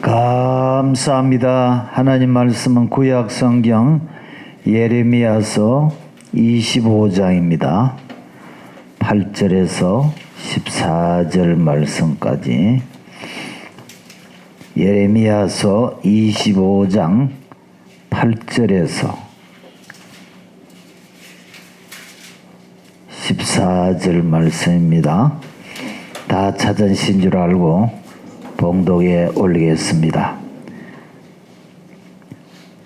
감사합니다. 하나님 말씀은 구약 성경 예레미야서 25장입니다. 8절에서 14절 말씀까지. 예레미야서 25장 8절에서 14절 말씀입니다. 다 찾으신 줄 알고 봉독에 올리겠습니다.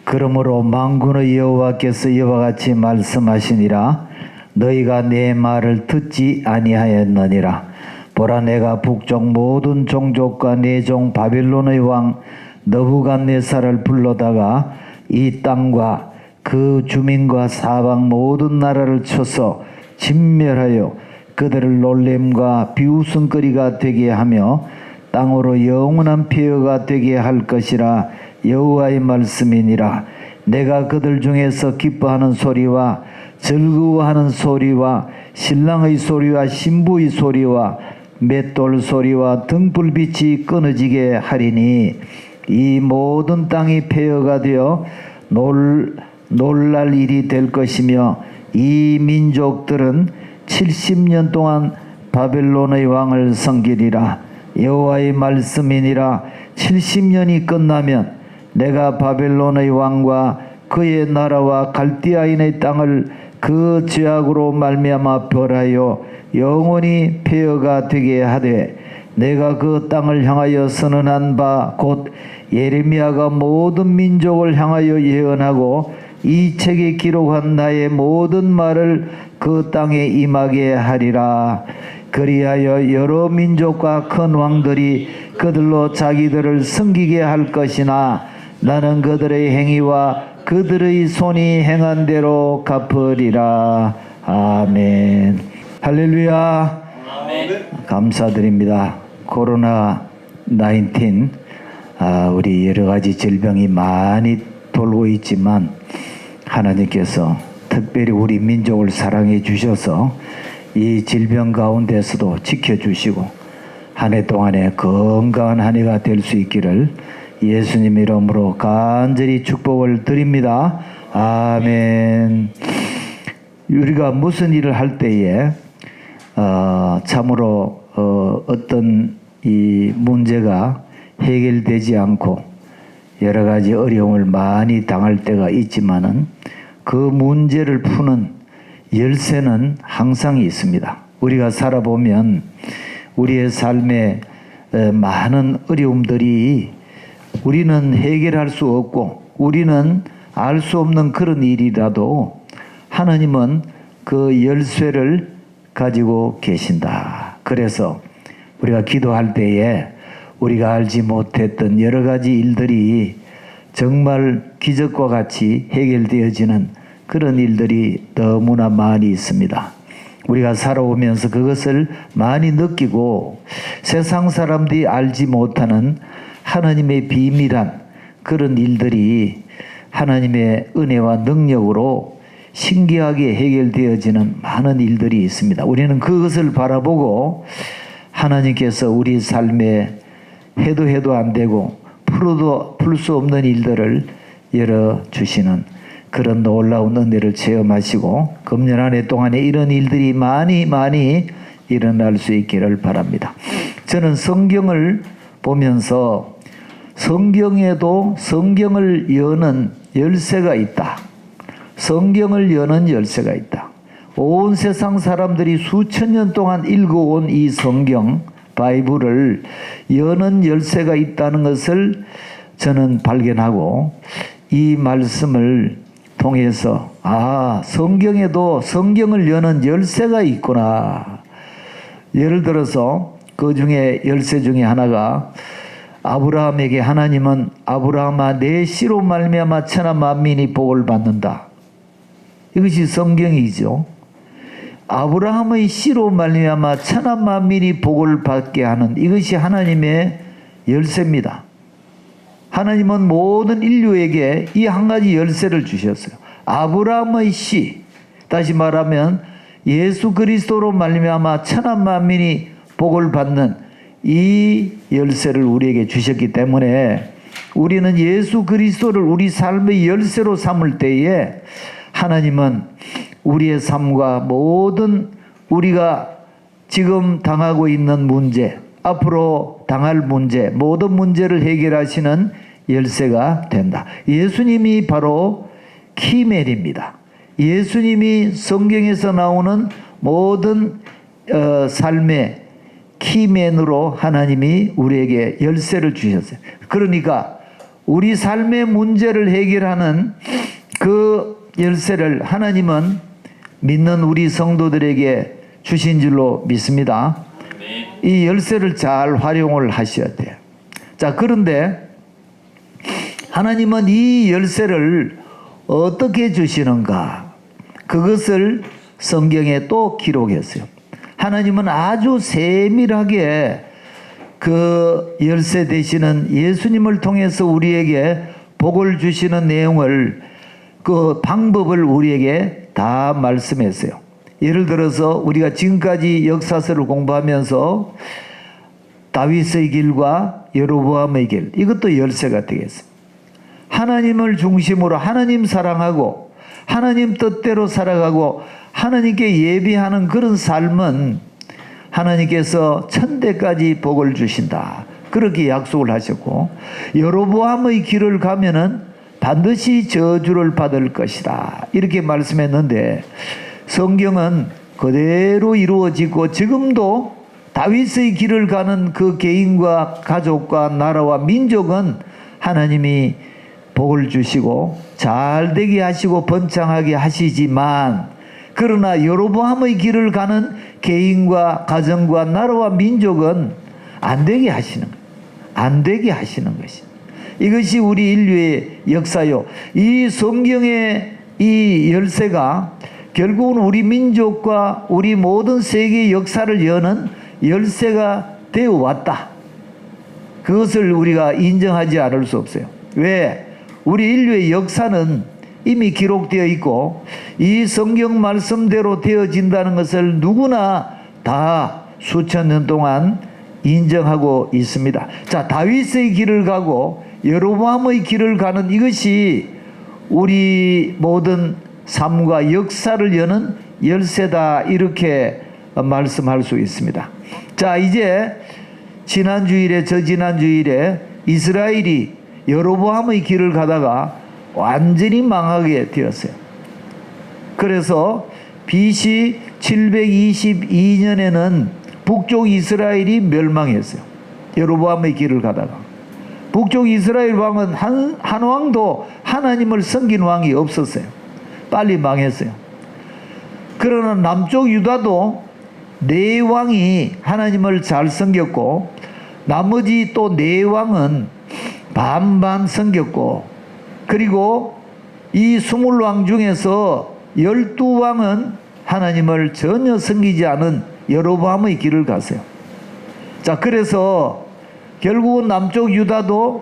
그러므로 만군의 여호와께서 이와 같이 말씀하시니라. 너희가 내 말을 듣지 아니하였느니라. 보라, 내가 북쪽 모든 종족과 내 종 바벨론의 왕 느부갓네살을 불러다가 이 땅과 그 주민과 사방 모든 나라를 쳐서 진멸하여 그들을 놀램과 비웃음거리가 되게 하며 땅으로 영원한 폐허가 되게 할 것이라. 여호와의 말씀이니라. 내가 그들 중에서 기뻐하는 소리와 즐거워하는 소리와 신랑의 소리와 신부의 소리와 맷돌 소리와 등불빛이 끊어지게 하리니 이 모든 땅이 폐허가 되어 놀랄 일이 될 것이며 이 민족들은 70년 동안 바벨론의 왕을 섬기리라. 여호와의 말씀이니라. 70년이 끝나면 내가 바벨론의 왕과 그의 나라와 갈대아인의 땅을 그 죄악으로 말미암아 벌하여 영원히 폐허가 되게 하되, 내가 그 땅을 향하여 선언한 바 곧 예레미야가 모든 민족을 향하여 예언하고 이 책에 기록한 나의 모든 말을 그 땅에 임하게 하리라. 그리하여 여러 민족과 큰 왕들이 그들로 자기들을 섬기게 할 것이나 나는 그들의 행위와 그들의 손이 행한 대로 갚으리라. 아멘. 할렐루야. 아멘. 감사드립니다. 코로나 19 우리 여러 가지 질병이 많이 돌고 있지만 하나님께서 특별히 우리 민족을 사랑해 주셔서 이 질병 가운데서도 지켜주시고 한 해 동안에 건강한 한 해가 될 수 있기를 예수님 이름으로 간절히 축복을 드립니다. 아멘. 우리가 무슨 일을 할 때에 참으로 어떤 이 문제가 해결되지 않고 여러 가지 어려움을 많이 당할 때가 있지만은 그 문제를 푸는 열쇠는 항상 있습니다. 우리가 살아보면 우리의 삶에 많은 어려움들이 우리는 해결할 수 없고 우리는 알 수 없는 그런 일이라도 하나님은 그 열쇠를 가지고 계신다. 그래서 우리가 기도할 때에 우리가 알지 못했던 여러 가지 일들이 정말 기적과 같이 해결되어지는 그런 일들이 너무나 많이 있습니다. 우리가 살아오면서 그것을 많이 느끼고 세상 사람들이 알지 못하는 하나님의 비밀한 그런 일들이 하나님의 은혜와 능력으로 신기하게 해결되어지는 많은 일들이 있습니다. 우리는 그것을 바라보고 하나님께서 우리 삶에 해도 안 되고 풀 수 없는 일들을 열어주시는 그런 놀라운 은혜를 체험하시고 금년 한 해 동안에 이런 일들이 많이 일어날 수 있기를 바랍니다. 저는 성경을 보면서 성경에도 성경을 여는 열쇠가 있다. 성경을 여는 열쇠가 있다. 온 세상 사람들이 수천 년 동안 읽어온 이 성경 바이블을 여는 열쇠가 있다는 것을 저는 발견하고 이 말씀을 통해서 성경에도 성경을 여는 열쇠가 있구나. 예를 들어서 그 중에 열쇠 중에 하나가 아브라함에게 하나님은 아브라함아 내 씨로 말미암아 천하 만민이 복을 받는다. 이것이 성경이죠. 아브라함의 씨로 말미암아 천하 만민이 복을 받게 하는 이것이 하나님의 열쇠입니다. 하나님은 모든 인류에게 이 한 가지 열쇠를 주셨어요. 아브라함의 씨, 다시 말하면 예수 그리스도로 말미암아 천하 만민이 복을 받는 이 열쇠를 우리에게 주셨기 때문에 우리는 예수 그리스도를 우리 삶의 열쇠로 삼을 때에 하나님은 우리의 삶과 모든 우리가 지금 당하고 있는 문제, 앞으로 당할 문제, 모든 문제를 해결하시는 열쇠가 된다. 예수님이 바로 키맨입니다. 예수님이 성경에서 나오는 모든 삶의 키맨으로 하나님이 우리에게 열쇠를 주셨어요. 그러니까 우리 삶의 문제를 해결하는 그 열쇠를 하나님은 믿는 우리 성도들에게 주신 줄로 믿습니다. 이 열쇠를 잘 활용을 하셔야 돼요. 자, 그런데 하나님은 이 열쇠를 어떻게 주시는가? 그것을 성경에 또 기록했어요. 하나님은 아주 세밀하게 그 열쇠 되시는 예수님을 통해서 우리에게 복을 주시는 내용을, 그 방법을 우리에게 다 말씀했어요. 예를 들어서 우리가 지금까지 역사서를 공부하면서 다윗의 길과 여로보암의 길, 이것도 열쇠가 되겠어요. 하나님을 중심으로 하나님 사랑하고 하나님 뜻대로 살아가고 하나님께 예비하는 그런 삶은 하나님께서 천대까지 복을 주신다, 그렇게 약속을 하셨고, 여로보암의 길을 가면은 반드시 저주를 받을 것이다, 이렇게 말씀했는데 성경은 그대로 이루어지고 지금도 다윗의 길을 가는 그 개인과 가족과 나라와 민족은 하나님이 복을 주시고 잘 되게 하시고 번창하게 하시지만, 그러나 여로보암의 길을 가는 개인과 가정과 나라와 민족은 안 되게 하시는 거예요. 안 되게 하시는 것이. 이것이 우리 인류의 역사요. 이 성경의 이 열쇠가 결국은 우리 민족과 우리 모든 세계의 역사를 여는 열쇠가 되어 왔다. 그것을 우리가 인정하지 않을 수 없어요. 왜? 우리 인류의 역사는 이미 기록되어 있고 이 성경 말씀대로 되어진다는 것을 누구나 다 수천 년 동안 인정하고 있습니다. 자, 다윗의 길을 가고 여로보암의 길을 가는 이것이 우리 모든 삶과 역사를 여는 열쇠다, 이렇게 말씀할 수 있습니다. 자, 이제 지난주일에 저지난주일에 이스라엘이 여로보암의 길을 가다가 완전히 망하게 되었어요. 그래서 BC 722년에는 북쪽 이스라엘이 멸망했어요. 여로보암의 길을 가다가. 북쪽 이스라엘 왕은 한 왕도 하나님을 섬긴 왕이 없었어요. 빨리 망했어요. 그러나 남쪽 유다도 네 왕이 하나님을 잘 섬겼고 나머지 또 네 왕은 반반 섬겼고, 그리고 이 20왕 중에서 12왕은 하나님을 전혀 섬기지 않은 여로보암의 길을 갔어요. 자, 그래서 결국은 남쪽 유다도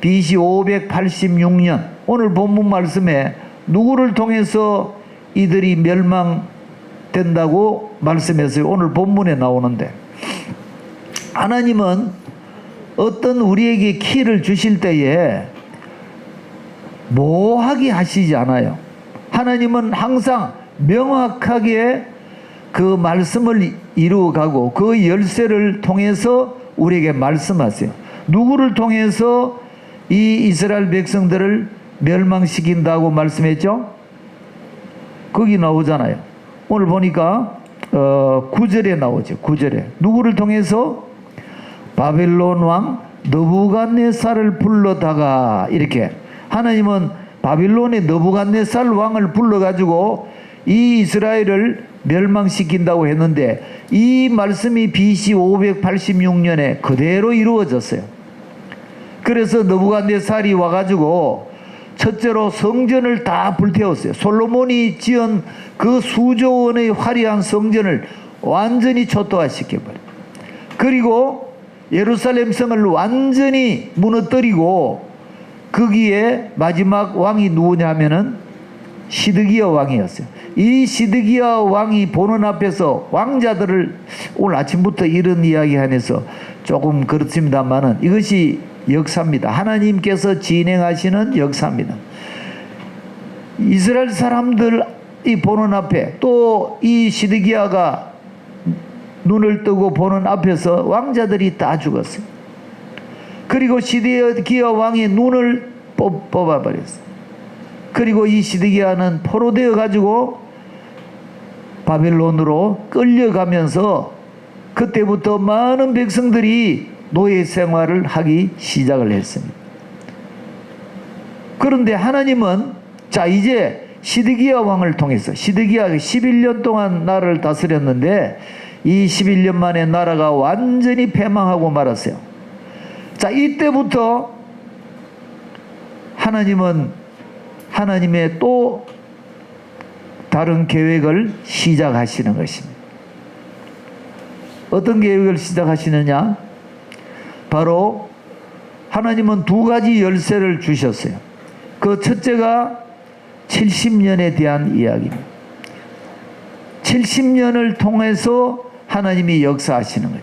BC 586년 오늘 본문 말씀에 누구를 통해서 이들이 멸망된다고 말씀했어요. 오늘 본문에 나오는데, 하나님은 어떤 우리에게 키를 주실 때에 모호하게 하시지 않아요. 하나님은 항상 명확하게 그 말씀을 이루어가고 그 열쇠를 통해서 우리에게 말씀하세요. 누구를 통해서 이 이스라엘 백성들을 멸망시킨다고 말씀했죠? 거기 나오잖아요. 오늘 보니까 9절에 나오죠. 9절에 누구를 통해서? 바벨론 왕 느부갓네살을 불러다가, 이렇게 하나님은 바빌론의 느부갓네살 왕을 불러가지고 이 이스라엘을 멸망시킨다고 했는데 이 말씀이 BC 586년에 그대로 이루어졌어요. 그래서 느부갓네살이 와가지고 첫째로 성전을 다 불태웠어요. 솔로몬이 지은 그 수조 원의 화려한 성전을 완전히 초토화시켜버려요. 그리고 예루살렘 성을 완전히 무너뜨리고 거기에 마지막 왕이 누구냐 하면은 시드기야 왕이었어요. 이 시드기야 왕이 보는 앞에서 왕자들을, 오늘 아침부터 이런 이야기 하면서 조금 그렇습니다만은 이것이 역사입니다. 하나님께서 진행하시는 역사입니다. 이스라엘 사람들이 보는 앞에 또 이 시드기야가 눈을 뜨고 보는 앞에서 왕자들이 다 죽었어요. 그리고 시드기야 왕이 눈을 뽑아버렸어요. 그리고 이 시드기야는 포로되어 가지고 바벨론으로 끌려가면서 그때부터 많은 백성들이 노예 생활을 하기 시작을 했습니다. 그런데 하나님은 자 이제 시드기야 왕을 통해서 시드기야가 11년 동안 나라를 다스렸는데 이 11년 만에 나라가 완전히 패망하고 말았어요. 자 이때부터 하나님은 하나님의 또 다른 계획을 시작하시는 것입니다. 어떤 계획을 시작하시느냐? 바로 하나님은 두 가지 열쇠를 주셨어요. 그 첫째가 70년에 대한 이야기입니다. 70년을 통해서 하나님이 역사하시는 거예요.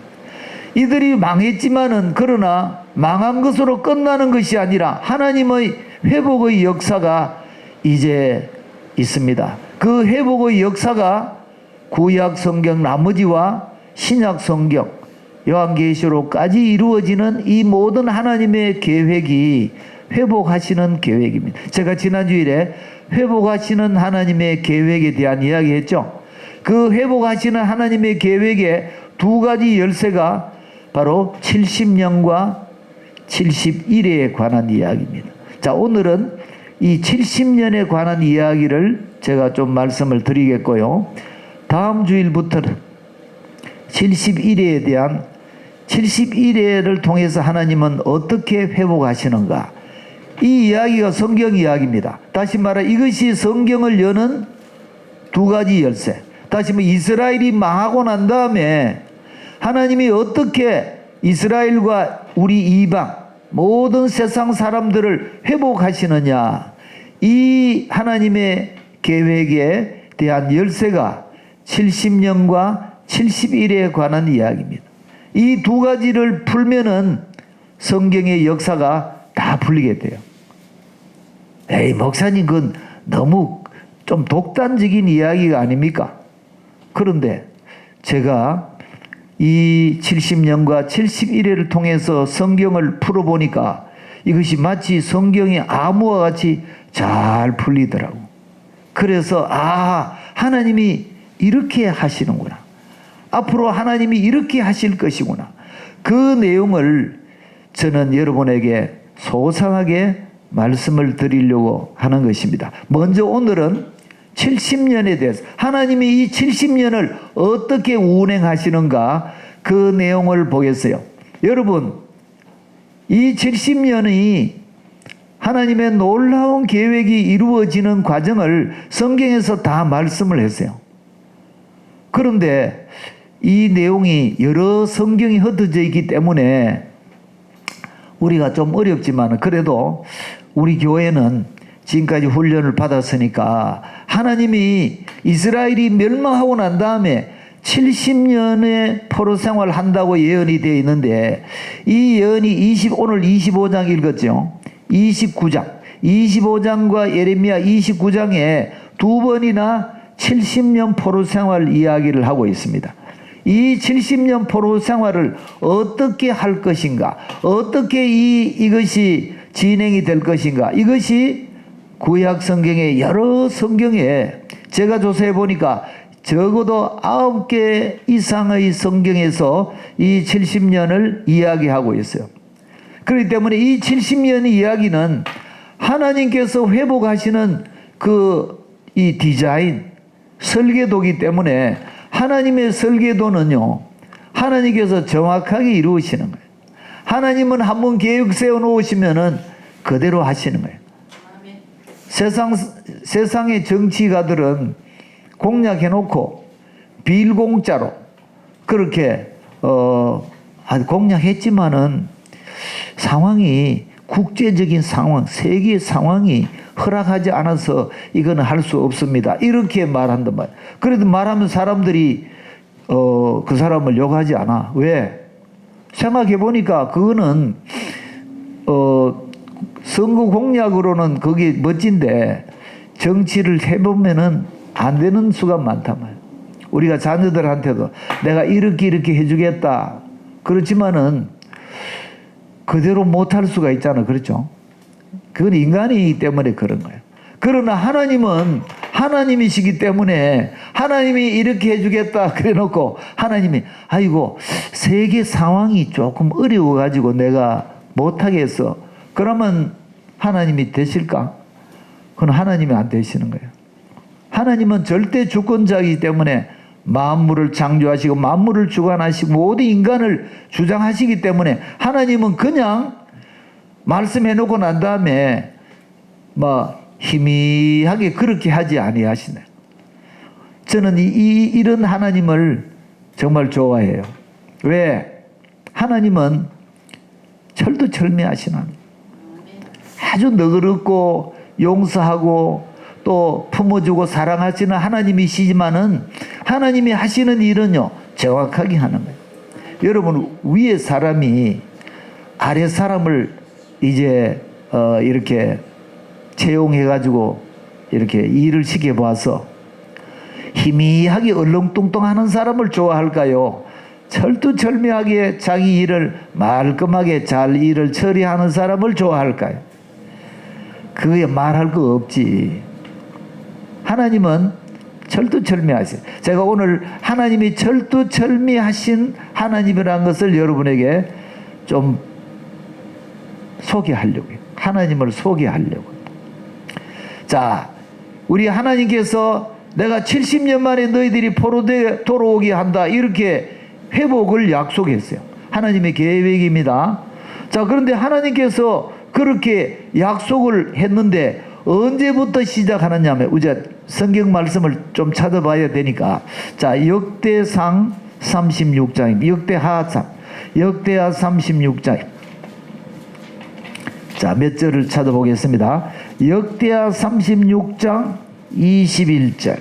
이들이 망했지만은 그러나 망한 것으로 끝나는 것이 아니라 하나님의 회복의 역사가 이제 있습니다. 그 회복의 역사가 구약 성경 나머지와 신약 성경 요한계시록까지 이루어지는 이 모든 하나님의 계획이 회복하시는 계획입니다. 제가 지난주일에 회복하시는 하나님의 계획에 대한 이야기 했죠. 그 회복하시는 하나님의 계획의 두 가지 열쇠가 바로 70년과 71회에 관한 이야기입니다. 자, 오늘은 이 70년에 관한 이야기를 제가 좀 말씀을 드리겠고요. 다음 주일부터는 71회에 대한 71회를 통해서 하나님은 어떻게 회복하시는가, 이 이야기가 성경 이야기입니다. 다시 말해 이것이 성경을 여는 두 가지 열쇠. 다시 말해 이스라엘이 망하고 난 다음에 하나님이 어떻게 이스라엘과 우리 이방 모든 세상 사람들을 회복하시느냐, 이 하나님의 계획에 대한 열쇠가 70년과 71회에 관한 이야기입니다. 이 두 가지를 풀면은 성경의 역사가 다 풀리게 돼요. 에이 목사님 그건 너무 좀 독단적인 이야기가 아닙니까? 그런데 제가 이 70년과 71회를 통해서 성경을 풀어보니까 이것이 마치 성경의 암호와 같이 잘 풀리더라고. 그래서 하나님이 이렇게 하시는구나, 앞으로 하나님이 이렇게 하실 것이구나, 그 내용을 저는 여러분에게 소상하게 말씀을 드리려고 하는 것입니다. 먼저 오늘은 70년에 대해서 하나님이 이 70년을 어떻게 운행하시는가, 그 내용을 보겠어요. 여러분, 이 70년이 하나님의 놀라운 계획이 이루어지는 과정을 성경에서 다 말씀을 했어요. 그런데 이 내용이 여러 성경이 흩어져 있기 때문에 우리가 좀 어렵지만 그래도 우리 교회는 지금까지 훈련을 받았으니까 하나님이 이스라엘이 멸망하고 난 다음에 70년의 포로 생활을 한다고 예언이 되어 있는데, 이 예언이 오늘 25장 읽었죠. 25장과 예레미야 29장에 두 번이나 70년 포로 생활 이야기를 하고 있습니다. 이 70년 포로 생활을 어떻게 할 것인가, 어떻게 이것이 진행이 될 것인가, 이것이 구약 성경의 여러 성경에 제가 조사해 보니까 적어도 9개 이상의 성경에서 이 70년을 이야기하고 있어요. 그렇기 때문에 이 70년 이야기는 하나님께서 회복하시는 이 디자인, 설계도이기 때문에 하나님의 설계도는요, 하나님께서 정확하게 이루시는 거예요. 하나님은 한번 계획 세워 놓으시면은 그대로 하시는 거예요. 세상의 정치가들은 공약해 놓고 빌공짜로 그렇게 공약했지만은 상황이, 국제적인 상황, 세계 상황이 허락하지 않아서 이거는 할 수 없습니다, 이렇게 말한단 말이에요. 그래도 말하면 사람들이 그 사람을 욕하지 않아. 왜? 생각해 보니까 그거는 선거 공약으로는 그게 멋진데 정치를 해보면은 안 되는 수가 많단 말이에요. 우리가 자녀들한테도 내가 이렇게 해주겠다. 그렇지만은 그대로 못할 수가 있잖아. 그렇죠? 그건 인간이기 때문에 그런 거예요. 그러나 하나님은 하나님이시기 때문에 하나님이 이렇게 해주겠다 그래 놓고 하나님이 아이고 세계 상황이 조금 어려워가지고 내가 못하겠어. 그러면 하나님이 되실까? 그건 하나님이 안 되시는 거예요. 하나님은 절대 주권자이기 때문에 만물을 창조하시고 만물을 주관하시고 모든 인간을 주장하시기 때문에 하나님은 그냥 말씀해 놓고 난 다음에 희미하게 그렇게 하지 아니하시네. 저는 이런 하나님을 정말 좋아해요. 왜? 하나님은 철두철미하신 하나님. 아주 너그럽고 용서하고 또 품어주고 사랑하시는 하나님이시지만은 하나님이 하시는 일은요 정확하게 하는 거예요. 여러분 위에 사람이 아래 사람을 이제 이렇게 채용해가지고 이렇게 일을 시켜봐서 희미하게 얼렁뚱땅하는 사람을 좋아할까요? 철두철미하게 자기 일을 말끔하게 잘 일을 처리하는 사람을 좋아할까요? 그게 말할 거 없지. 하나님은 철두철미하신. 제가 오늘 하나님이 철두철미하신 하나님이라는 것을 여러분에게 좀 소개하려고 해요. 하나님을 소개하려고. 자, 우리 하나님께서 내가 70년 만에 너희들이 포로되어 돌아오게 한다 이렇게 회복을 약속했어요. 하나님의 계획입니다. 자, 그런데 하나님께서 그렇게 약속을 했는데 언제부터 시작하느냐면 우리가 성경 말씀을 좀 찾아봐야 되니까 자 역대상 36장입니다. 역대하 36장 자 몇 절을 찾아보겠습니다. 역대하 36장 21절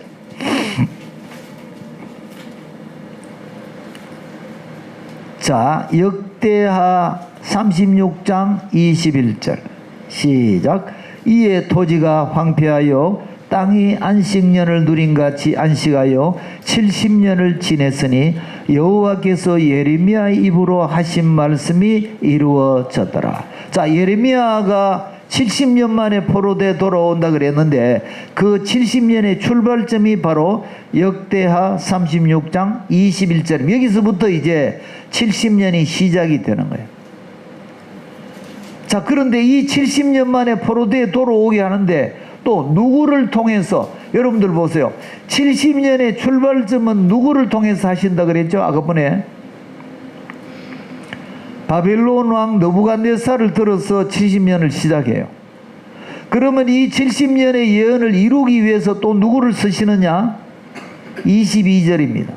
자 역대하 36장 21절 시작. 이에 토지가 황폐하여 땅이 안식년을 누린같이 안식하여 70년을 지냈으니 여호와께서 예레미야의 입으로 하신 말씀이 이루어졌더라. 자, 예레미야가 70년 만에 포로돼 돌아온다 그랬는데 그 70년의 출발점이 바로 역대하 36장 21절. 여기서부터 이제 70년이 시작이 되는 거예요. 자, 그런데 이 70년 만에 포로되어 돌아오게 하는데 또 누구를 통해서 여러분들 보세요. 70년의 출발점은 누구를 통해서 하신다 그랬죠? 아까번에 바벨론 왕 느부갓네살을 들어서 70년을 시작해요. 그러면 이 70년의 예언을 이루기 위해서 또 누구를 쓰시느냐? 22절입니다.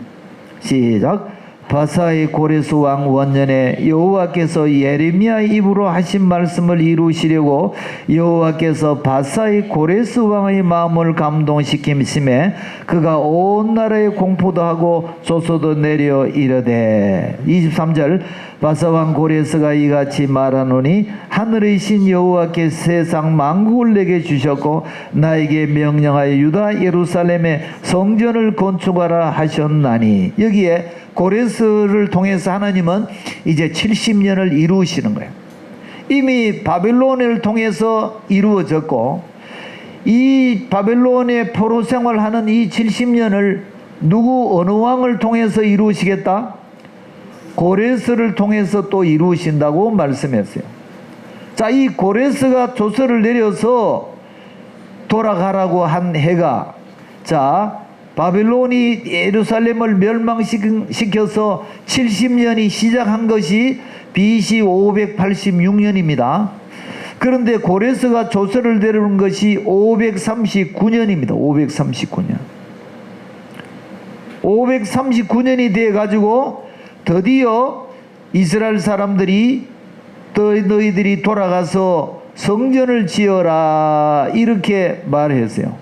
시작. 바사의 고레스 왕 원년에 여호와께서 예레미야의 입으로 하신 말씀을 이루시려고 여호와께서 바사의 고레스 왕의 마음을 감동시킴심에 그가 온 나라에 공포도 하고 조소도 내려 이르되 23절 바사 왕 고레스가 이같이 말하노니 하늘의 신 여호와께 세상 만국을 내게 주셨고 나에게 명령하여 유다 예루살렘에 성전을 건축하라 하셨나니 여기에 고레스를 통해서 하나님은 이제 70년을 이루시는 거예요. 이미 바벨론을 통해서 이루어졌고 이 바벨론의 포로 생활하는 이 70년을 누구 어느 왕을 통해서 이루시겠다? 고레스를 통해서 또 이루신다고 말씀했어요. 자, 이 고레스가 조서를 내려서 돌아가라고 한 해가 자 바벨론이 예루살렘을 멸망시켜서 70년이 시작한 것이 BC 586년입니다. 그런데 고레스가 조서를 내려온 것이 539년입니다. 539년. 539년이 돼가지고 드디어 이스라엘 사람들이 너희들이 돌아가서 성전을 지어라 이렇게 말했어요.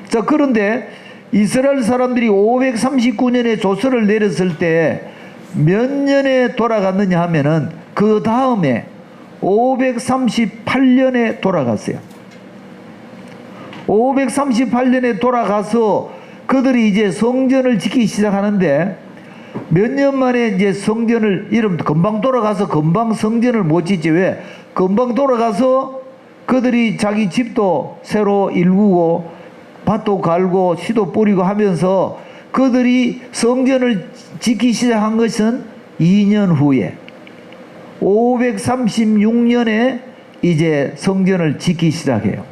자, 그런데 이스라엘 사람들이 539년에 조서를 내렸을 때 몇 년에 돌아갔느냐 하면은 그 다음에 538년에 돌아갔어요. 538년에 돌아가서 그들이 이제 성전을 짓기 시작하는데 몇 년 만에 이제 성전을, 이름 금방 돌아가서 금방 성전을 못 짓지. 왜? 금방 돌아가서 그들이 자기 집도 새로 일구고 밭도 갈고 씨도 뿌리고 하면서 그들이 성전을 짓기 시작한 것은 2년 후에 536년에 이제 성전을 짓기 시작해요.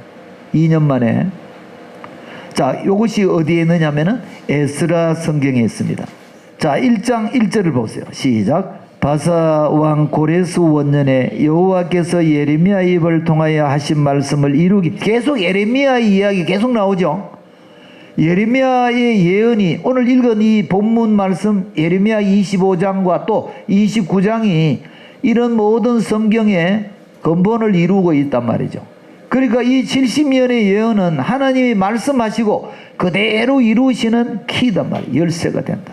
2년 만에. 자, 이것이 어디에 있느냐면은 에스라 성경에 있습니다. 자, 1장 1절을 보세요. 시작. 바사 왕 고레스 원년에 여호와께서 예레미야 입을 통하여 하신 말씀을 이루기. 계속 예레미야 이야기 계속 나오죠. 예레미야의 예언이, 오늘 읽은 이 본문 말씀 예레미야 25장과 또 29장이 이런 모든 성경의 근본을 이루고 있단 말이죠. 그러니까 이 70년의 예언은 하나님이 말씀하시고 그대로 이루시는 키단 말이에요. 열쇠가 된다.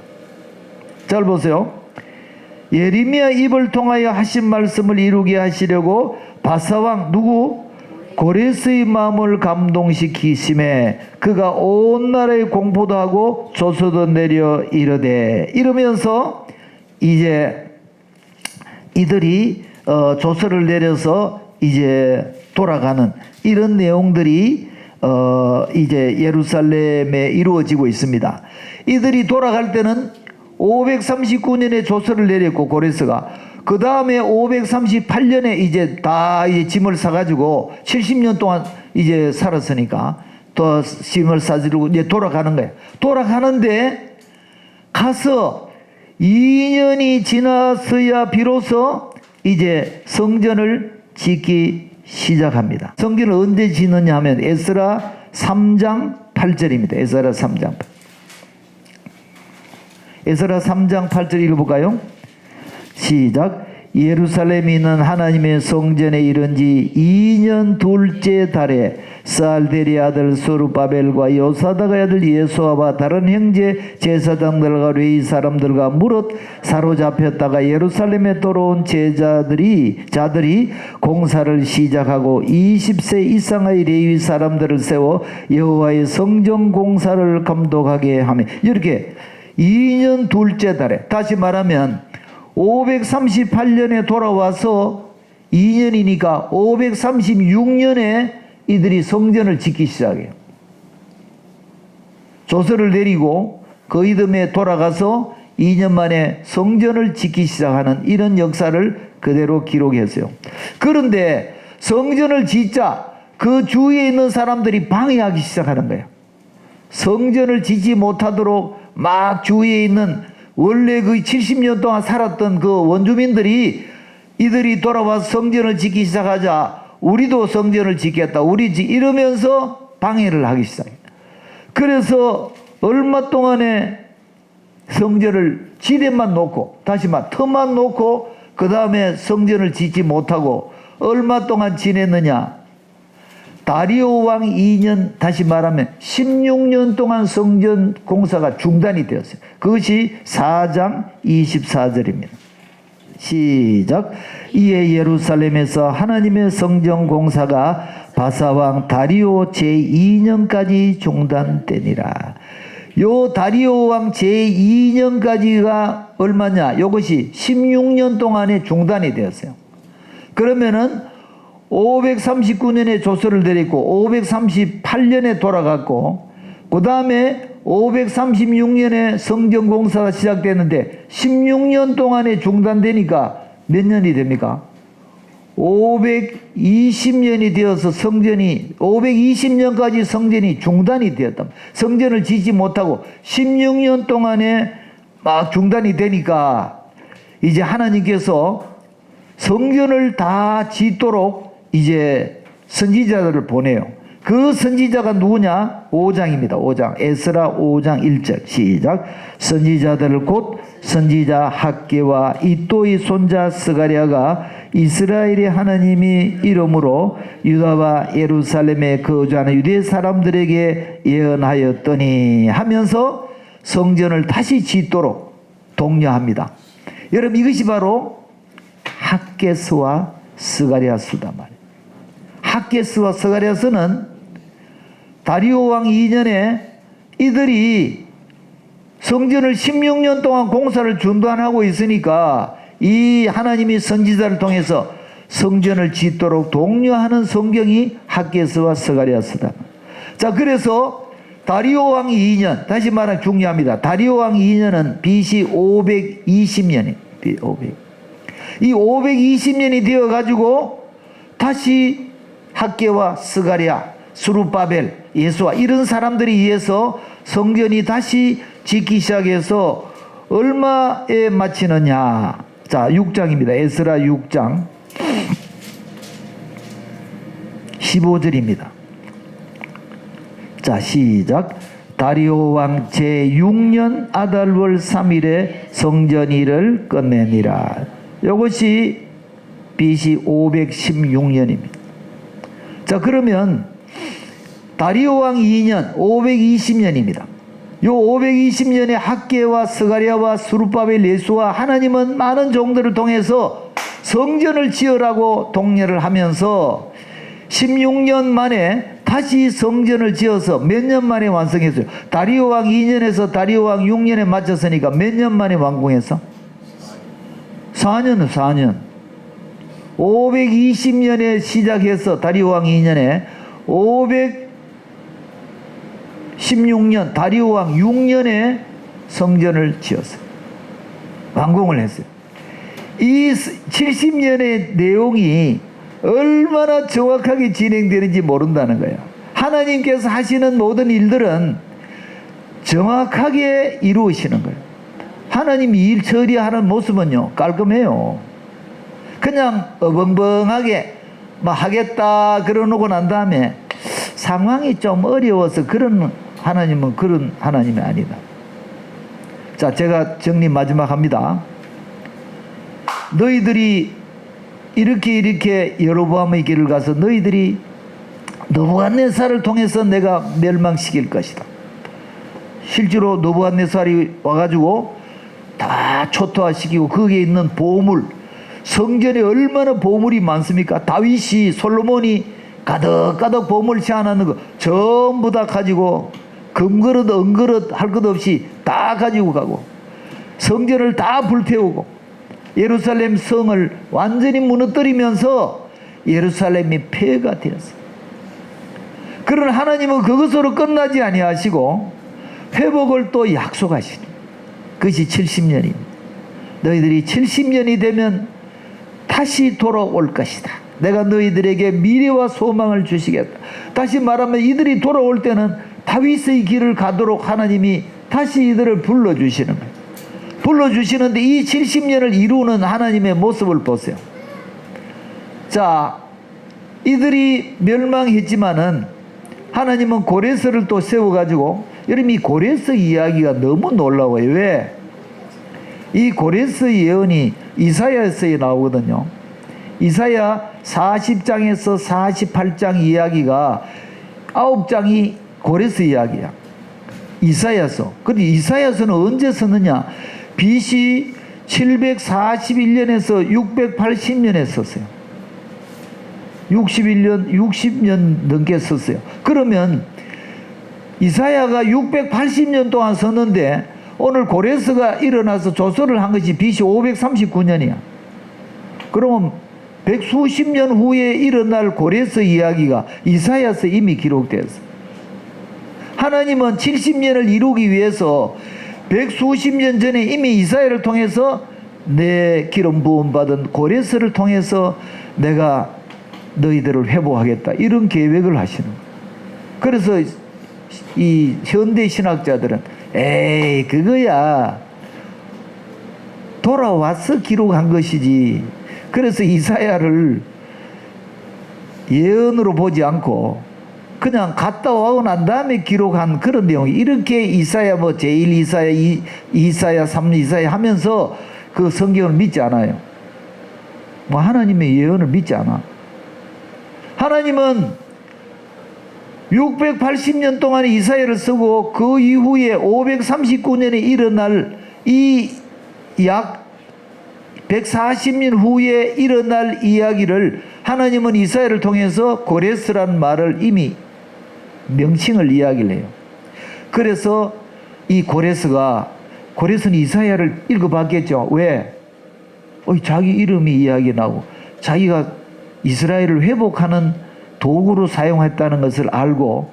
잘 보세요. 예레미야 입을 통하여 하신 말씀을 이루게 하시려고 바사왕 누구? 고레스의 마음을 감동시키심에 그가 온 나라에 공포도 하고 조서도 내려 이르되, 이러면서 이제 이들이 조서를 내려서 이제 돌아가는 이런 내용들이 이제 예루살렘에 이루어지고 있습니다. 이들이 돌아갈 때는 539년에 조서를 내렸고 고레스가, 그 다음에 538년에 이제 다 이제 짐을 사가지고 70년 동안 이제 살았으니까 또 짐을 싸지르고 이제 돌아가는 거예요. 돌아가는데 가서 2년이 지났어야 비로소 이제 성전을 짓기 시작합니다. 성전을 언제 짓느냐 하면 에스라 3장 8절입니다. 에스라 3장 8절. 에스라 3장 8절 읽어볼까요? 시작. 예루살렘에 있는 하나님의 성전에 이른 지 2년 둘째 달에 살데리 아들 스룹바벨과 요사닥의 아들 예수아와 다른 형제 제사장들과 레위 사람들과 무릇 사로잡혔다가 예루살렘에 돌아온 자들이 공사를 시작하고 20세 이상의 레위 사람들을 세워 여호와의 성전 공사를 감독하게 하며, 이렇게 2년 둘째 달에, 다시 말하면 538년에 돌아와서 2년이니까 536년에 이들이 성전을 짓기 시작해요. 조서를 내리고 그 이듬해 돌아가서 2년 만에 성전을 짓기 시작하는 이런 역사를 그대로 기록했어요. 그런데 성전을 짓자 그 주위에 있는 사람들이 방해하기 시작하는 거예요. 성전을 짓지 못하도록 막 주위에 있는 원래 그 70년 동안 살았던 그 원주민들이 이들이 돌아와서 성전을 짓기 시작하자 우리도 성전을 짓겠다, 이러면서 방해를 하기 시작해요. 그래서 얼마 동안에 성전을 지대만 놓고, 다시 말 터만 놓고 그 다음에 성전을 짓지 못하고 얼마 동안 지냈느냐? 다리오 왕 2년, 다시 말하면 16년 동안 성전 공사가 중단이 되었어요. 그것이 4장 24절입니다. 시작. 이에 예루살렘에서 하나님의 성전 공사가 바사왕 다리오 제2년까지 중단되니라. 요 다리오 왕 제2년까지가 얼마냐? 이것이 16년 동안에 중단이 되었어요. 그러면은 539년에 조서를 내렸고 538년에 돌아갔고 그 다음에 536년에 성전 공사가 시작됐는데 16년 동안에 중단되니까 몇 년이 됩니까? 520년이 되어서 성전이 520년까지 성전이 중단이 되었다. 성전을 짓지 못하고 16년 동안에 막 중단이 되니까 이제 하나님께서 성전을 다 짓도록 이제 선지자들을 보내요. 그 선지자가 누구냐? 5장입니다. 5장. 에스라 5장 1절. 시작. 선지자들을 곧 선지자 학개와 이또의 손자 스가랴가 이스라엘의 하나님이 이름으로 유다와 예루살렘에 거주하는 유대 사람들에게 예언하였더니 하면서 성전을 다시 짓도록 독려합니다. 여러분 이것이 바로 학개서와 스가랴서다 말이에요. 학개서와 스가랴서는 다리오 왕 2년에 이들이 성전을 16년 동안 공사를 중단하고 있으니까 이 하나님이 선지자를 통해서 성전을 짓도록 독려하는 성경이 학개서와 스가랴서다. 자, 그래서 다리오 왕 2년, 다시 말하면 중요합니다. 다리오 왕 2년은 BC 520년이 이 520년이 되어 가지고 다시 학개와 스가랴, 스룹바벨, 예수와 이런 사람들이 의해서 성전이 다시 짓기 시작해서 얼마에 마치느냐. 자, 6장입니다. 에스라 6장 15절입니다. 자, 시작. 다리오 왕 제6년 아달월 3일에 성전일을 끝내니라. 이것이 BC 516년입니다. 자, 그러면 다리오 왕 2년 520년입니다. 요 520년에 학개와 스가랴와 스룹바벨, 예수와 하나님은 많은 종들을 통해서 성전을 지으라고 독려를 하면서 16년 만에 다시 성전을 지어서 몇 년 만에 완성했어요? 다리오 왕 2년에서 다리오 왕 6년에 맞췄으니까 몇 년 만에 완공했어? 4년. 520년에 시작해서 다리오 왕 2년에 516년 다리오 왕 6년에 성전을 지었어요. 완공을 했어요. 이 70년의 내용이 얼마나 정확하게 진행되는지 모른다는 거예요. 하나님께서 하시는 모든 일들은 정확하게 이루어지는 거예요. 하나님이 일 처리하는 모습은요, 깔끔해요. 그냥 어벙벙하게 막 하겠다 그러놓고 난 다음에 상황이 좀 어려워서 그런 하나님은 그런 하나님이 아니다. 자, 제가 정리 마지막 합니다. 너희들이 이렇게 여로보암의 길을 가서 너희들이 느부갓네살을 통해서 내가 멸망시킬 것이다. 실제로 느부갓네살이 와가지고 다 초토화시키고 거기에 있는 보물, 성전에 얼마나 보물이 많습니까? 다윗이, 솔로몬이 가득가득 보물 채워놨는 거 전부 다 가지고 금그릇 은그릇 할 것 없이 다 가지고 가고 성전을 다 불태우고 예루살렘 성을 완전히 무너뜨리면서 예루살렘이 폐가 되었어요. 그러나 하나님은 그것으로 끝나지 아니하시고 회복을 또 약속하시니 그것이 70년입니다. 너희들이 70년이 되면 다시 돌아올 것이다. 내가 너희들에게 미래와 소망을 주시겠다. 다시 말하면 이들이 돌아올 때는 다윗의 길을 가도록 하나님이 다시 이들을 불러주시는 거예요. 불러주시는데 이 70년을 이루는 하나님의 모습을 보세요. 자, 이들이 멸망했지만은 하나님은 고레스를 또 세워가지고, 여러분 이 고레스 이야기가 너무 놀라워요. 왜? 이 고레스 예언이 이사야서에 나오거든요. 이사야 40장에서 48장 이야기가 9장이 고레스 이야기야. 이사야서. 근데 이사야서는 언제 썼느냐? BC 741년에서 680년에 썼어요. 60년 넘게 썼어요. 그러면 이사야가 680년 동안 썼는데 오늘 고레스가 일어나서 조서를 한 것이 BC 539년이야. 그러면 백수십 년 후에 일어날 고레스 이야기가 이사야서 이미 기록되었어. 하나님은 70년을 이루기 위해서 백수십 년 전에 이미 이사야를 통해서 내 기름 부음 받은 고레스를 통해서 내가 너희들을 회복하겠다, 이런 계획을 하시는 거예요. 그래서 이 현대 신학자들은 에이 그거야 돌아와서 기록한 것이지, 그래서 이사야를 예언으로 보지 않고 그냥 갔다 오고 난 다음에 기록한 그런 내용이, 이렇게 이사야 뭐 제1 이사야, 이사야 3 이사야 하면서 그 성경을 믿지 않아요. 뭐 하나님의 예언을 믿지 않아. 하나님은 680년 동안 이사야를 쓰고 그 이후에 539년에 일어날 이 약 140년 후에 일어날 이야기를 하나님은 이사야를 통해서 고레스라는 말을 이미 명칭을 이야기를 해요. 그래서 이 고레스는 이사야를 읽어봤겠죠. 왜? 자기 이름이 이야기 나오고 자기가 이스라엘을 회복하는 도구로 사용했다는 것을 알고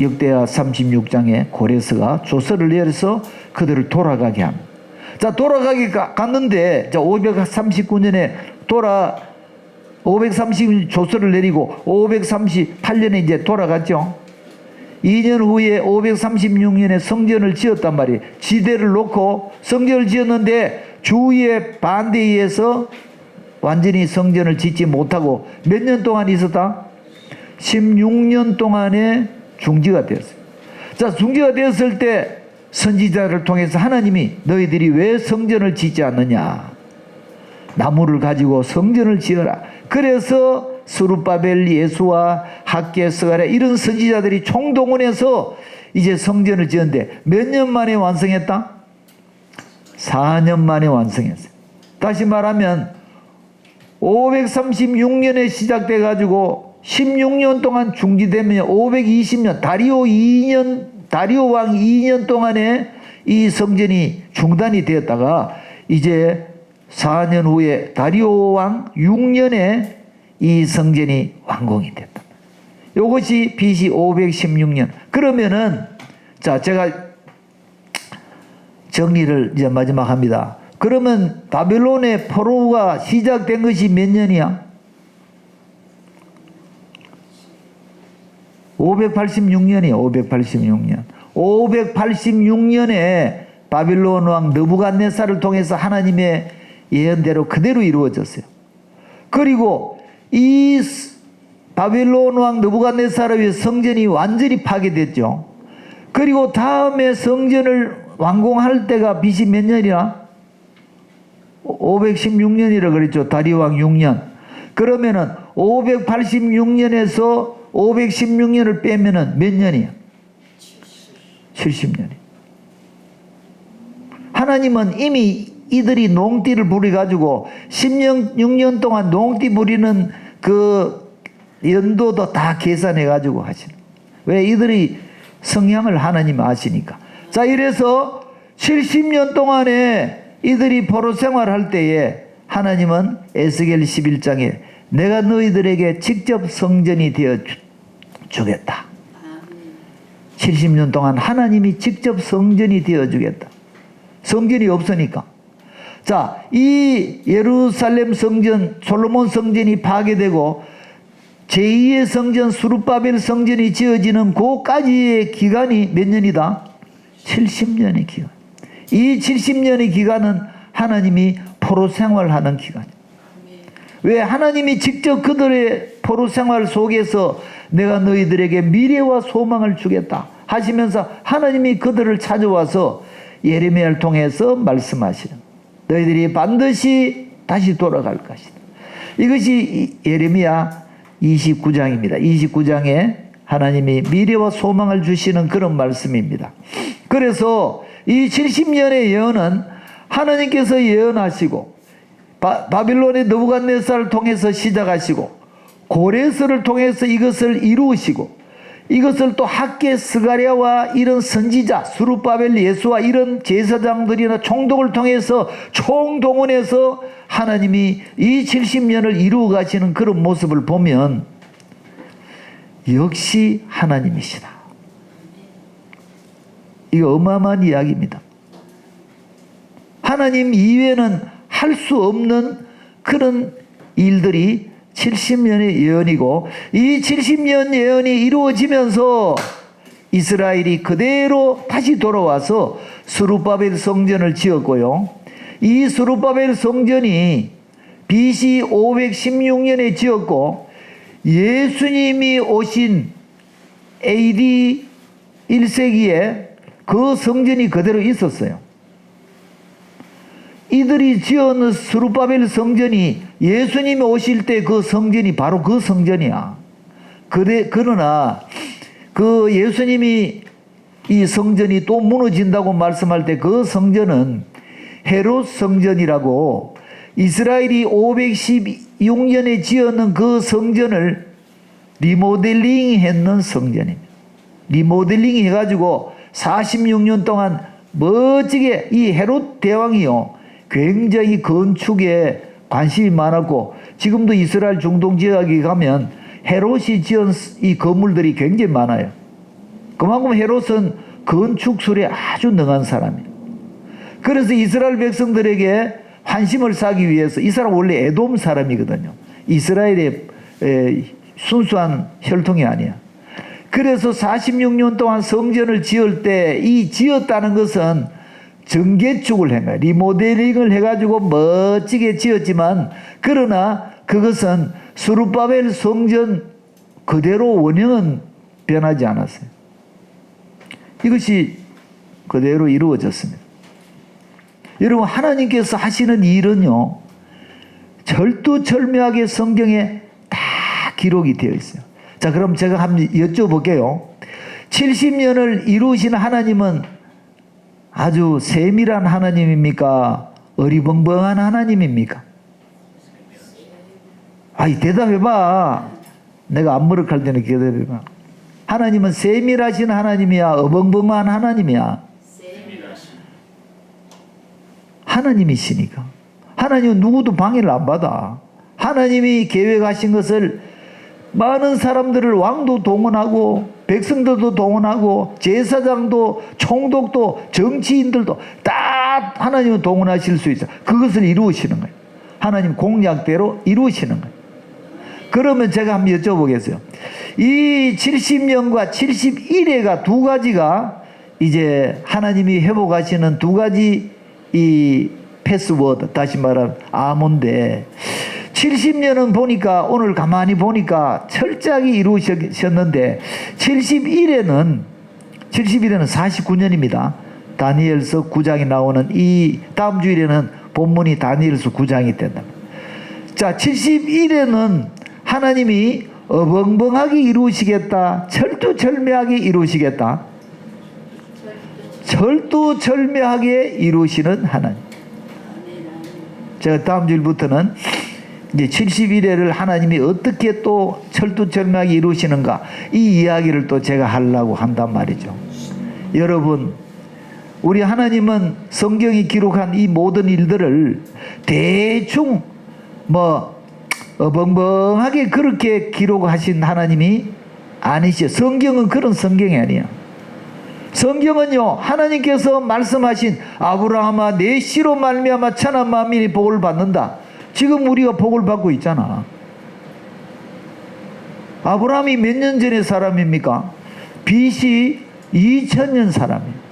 역대하 36장에 고레스가 조서를 내려서 그들을 돌아가게 합니다. 자, 돌아가게 갔는데, 자, 539년에 530 조서를 내리고 538년에 이제 돌아갔죠. 2년 후에 536년에 성전을 지었단 말이에요. 지대를 놓고 성전을 지었는데 주위의 반대에 의해서 완전히 성전을 짓지 못하고 몇 년 동안 있었다? 16년 동안에 중지가 되었어요. 자, 중지가 되었을 때 선지자를 통해서 하나님이 너희들이 왜 성전을 짓지 않느냐? 나무를 가지고 성전을 지어라. 그래서 스룹바벨, 예수와 학개, 스가랴 이런 선지자들이 총동원해서 이제 성전을 지었는데 몇 년 만에 완성했다? 4년 만에 완성했어요. 다시 말하면 536년에 시작돼 가지고 16년 동안 중지되면 520년 다리오 왕 2년 동안에 이 성전이 중단이 되었다가 이제 4년 후에 다리오 왕 6년에 이 성전이 완공이 됐다. 이것이 BC 516년. 그러면은 자, 제가 정리를 이제 마지막 합니다. 그러면 바벨론의 포로가 시작된 것이 몇 년이야? 586년이에요. 586년. 586년에 바빌론 왕 느부갓네살을 통해서 하나님의 예언대로 그대로 이루어졌어요. 그리고 이 바빌론 왕 느부갓네살의 성전이 완전히 파괴됐죠. 그리고 다음에 성전을 완공할 때가 BC 몇 년이야? 516년이라 그랬죠. 다리오 왕 6년. 그러면은 586년에서 516년을 빼면은 몇 년이야? 70년이. 하나님은 이미 이들이 농띠를 부려가지고 16년 동안 농띠 부리는 그 연도도 다 계산해가지고 하시는. 왜? 이들이 성향을 하나님 아시니까. 자, 이래서 70년 동안에 이들이 포로 생활할 때에 하나님은 에스겔 11장에 내가 너희들에게 직접 성전이 되어 주겠다. 70년 동안 하나님이 직접 성전이 되어 주겠다. 성전이 없으니까. 자, 이 예루살렘 성전, 솔로몬 성전이 파괴되고 제2의 성전, 스룹바벨 성전이 지어지는 그까지의 기간이 몇 년이다? 70년의 기간. 이 70년의 기간은 하나님이 포로 생활하는 기간이에요. 왜? 하나님이 직접 그들의 포로 생활 속에서 내가 너희들에게 미래와 소망을 주겠다 하시면서 하나님이 그들을 찾아와서 예레미야를 통해서 말씀하시는, 너희들이 반드시 다시 돌아갈 것이다. 이것이 예레미야 29장입니다. 29장에 하나님이 미래와 소망을 주시는 그런 말씀입니다. 그래서 이 70년의 예언은 하나님께서 예언하시고 바빌론의 느부갓네살을 통해서 시작하시고 고레스를 통해서 이것을 이루시고 이것을 또 학개, 스가랴와 이런 선지자, 스룹바벨, 예수와 이런 제사장들이나 총독을 통해서 총동원해서 하나님이 이 70년을 이루어 가시는 그런 모습을 보면 역시 하나님이시다. 이거 어마어마한 이야기입니다. 하나님 이외에는 할 수 없는 그런 일들이 70년의 예언이고, 이 70년 예언이 이루어지면서 이스라엘이 그대로 다시 돌아와서 스룹바벨 성전을 지었고요. 이 스룹바벨 성전이 BC 516년에 지었고 예수님이 오신 AD 1세기에 그 성전이 그대로 있었어요. 이들이 지은 스룹바벨 성전이 예수님이 오실 때 그 성전이 바로 그 성전이야. 그러나 그 예수님이 이 성전이 또 무너진다고 말씀할 때 그 성전은 헤롯 성전이라고 이스라엘이 516년에 지었는 그 성전을 리모델링 했는 성전입니다. 리모델링 해가지고 46년 동안 멋지게 이 헤롯 대왕이요 굉장히 건축에 관심이 많았고 지금도 이스라엘 중동 지역에 가면 헤롯이 지은 이 건물들이 굉장히 많아요. 그만큼 헤롯은 건축술에 아주 능한 사람이에요. 그래서 이스라엘 백성들에게 환심을 사기 위해서 이 사람 원래 에돔 사람이거든요. 이스라엘의 순수한 혈통이 아니야. 그래서 46년 동안 성전을 지을 때 이 지었다는 것은 정개축을 한 거야. 리모델링을 해가지고 멋지게 지었지만 그러나 그것은 스룹바벨 성전 그대로 원형은 변하지 않았어요. 이것이 그대로 이루어졌습니다. 여러분 하나님께서 하시는 일은요 절두절묘하게 성경에 다 기록이 되어 있어요. 자 그럼 제가 한번 여쭤볼게요. 70년을 이루신 하나님은 아주 세밀한 하나님입니까? 어리벙벙한 하나님입니까? 아이 대답해봐. 내가 안 머쓱할 때는 대답해봐. 하나님은 세밀하신 하나님이야? 어벙벙한 하나님이야? 하나님이시니까. 하나님은 누구도 방해를 안 받아. 하나님이 계획하신 것을 많은 사람들을 왕도 동원하고 백성들도 동원하고 제사장도 총독도 정치인들도 다 하나님은 동원하실 수 있어. 그것을 이루시는 거예요. 하나님 공약대로 이루시는 거예요. 그러면 제가 한번 여쭤보겠어요. 이 70년과 71회가 두 가지가 이제 하나님이 회복하시는 두 가지 이 패스워드, 다시 말하면 암호인데 70년은 보니까 오늘 가만히 보니까 철저하게 이루셨는데 71회는 49년입니다. 다니엘서 9장이 나오는 이 다음 주일에는 본문이 다니엘서 9장이 된다. 자 71회는 하나님이 어벙벙하게 이루시겠다. 철두철미하게 이루시겠다. 철두철미하게 이루시는 하나님. 제가 다음 주일부터는 이제 71회를 하나님이 어떻게 또 철두철미하게 이루시는가 이 이야기를 또 제가 하려고 한단 말이죠. 여러분 우리 하나님은 성경이 기록한 이 모든 일들을 대충 어벙벙하게 그렇게 기록하신 하나님이 아니시죠. 성경은 그런 성경이 아니야. 성경은요 하나님께서 말씀하신 아브라함아 내 씨로 말미암아 천한 만민이 복을 받는다. 지금 우리가 복을 받고 있잖아. 아브라함이 몇 년 전의 사람입니까? BC 2000년 사람이에요.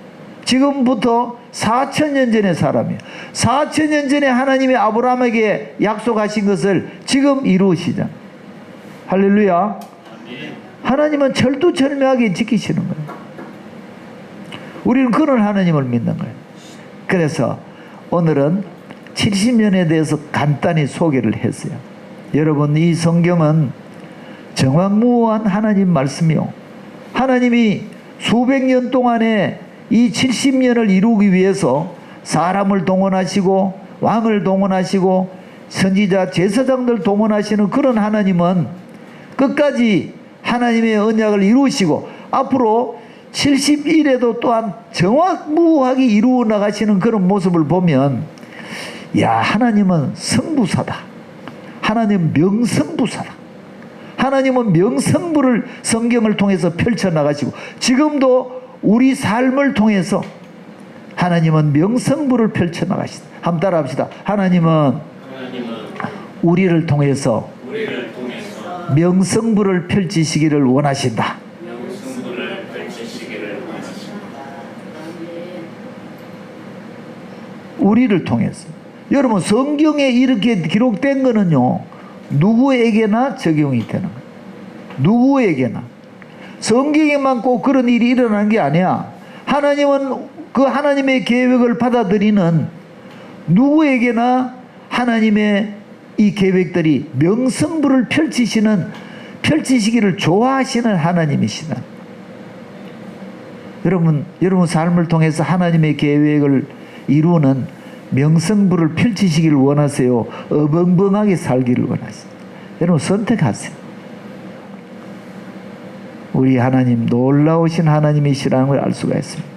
지금부터 4000년 전의 사람이에요. 4000년 전에 하나님이 아브라함에게 약속하신 것을 지금 이루시잖아. 할렐루야. 하나님은 철두철미하게 지키시는 거예요. 우리는 그런 하나님을 믿는 거예요. 그래서 오늘은 70년에 대해서 간단히 소개를 했어요. 여러분 이 성경은 정확무한 하나님 말씀이요. 하나님이 수백 년 동안에 이 70년을 이루기 위해서 사람을 동원하시고 왕을 동원하시고 선지자 제사장들 동원하시는 그런 하나님은 끝까지 하나님의 언약을 이루시고 앞으로 71회도 또한 정확무하게 이루어 나가시는 그런 모습을 보면 야 하나님은 성부사다. 하나님은 명성부사다. 하나님은 명성부를 성경을 통해서 펼쳐나가시고 지금도 우리 삶을 통해서 하나님은 명성부를 펼쳐나가시다. 한번 따라 합시다. 하나님은 우리를 통해서 명성부를 펼치시기를 원하신다. 우리를 통해서. 여러분 성경에 이렇게 기록된 거는요 누구에게나 적용이 되는 거예요. 누구에게나. 성경에만 꼭 그런 일이 일어나는 게 아니야. 하나님은 그 하나님의 계획을 받아들이는 누구에게나 하나님의 이 계획들이 명성부를 펼치시기를 좋아하시는 하나님이시다. 여러분 삶을 통해서 하나님의 계획을 이루는 명성부를 펼치시기를 원하세요? 어벙벙하게 살기를 원하세요? 여러분 선택하세요. 우리 하나님 놀라우신 하나님이시라는 걸 알 수가 있습니다.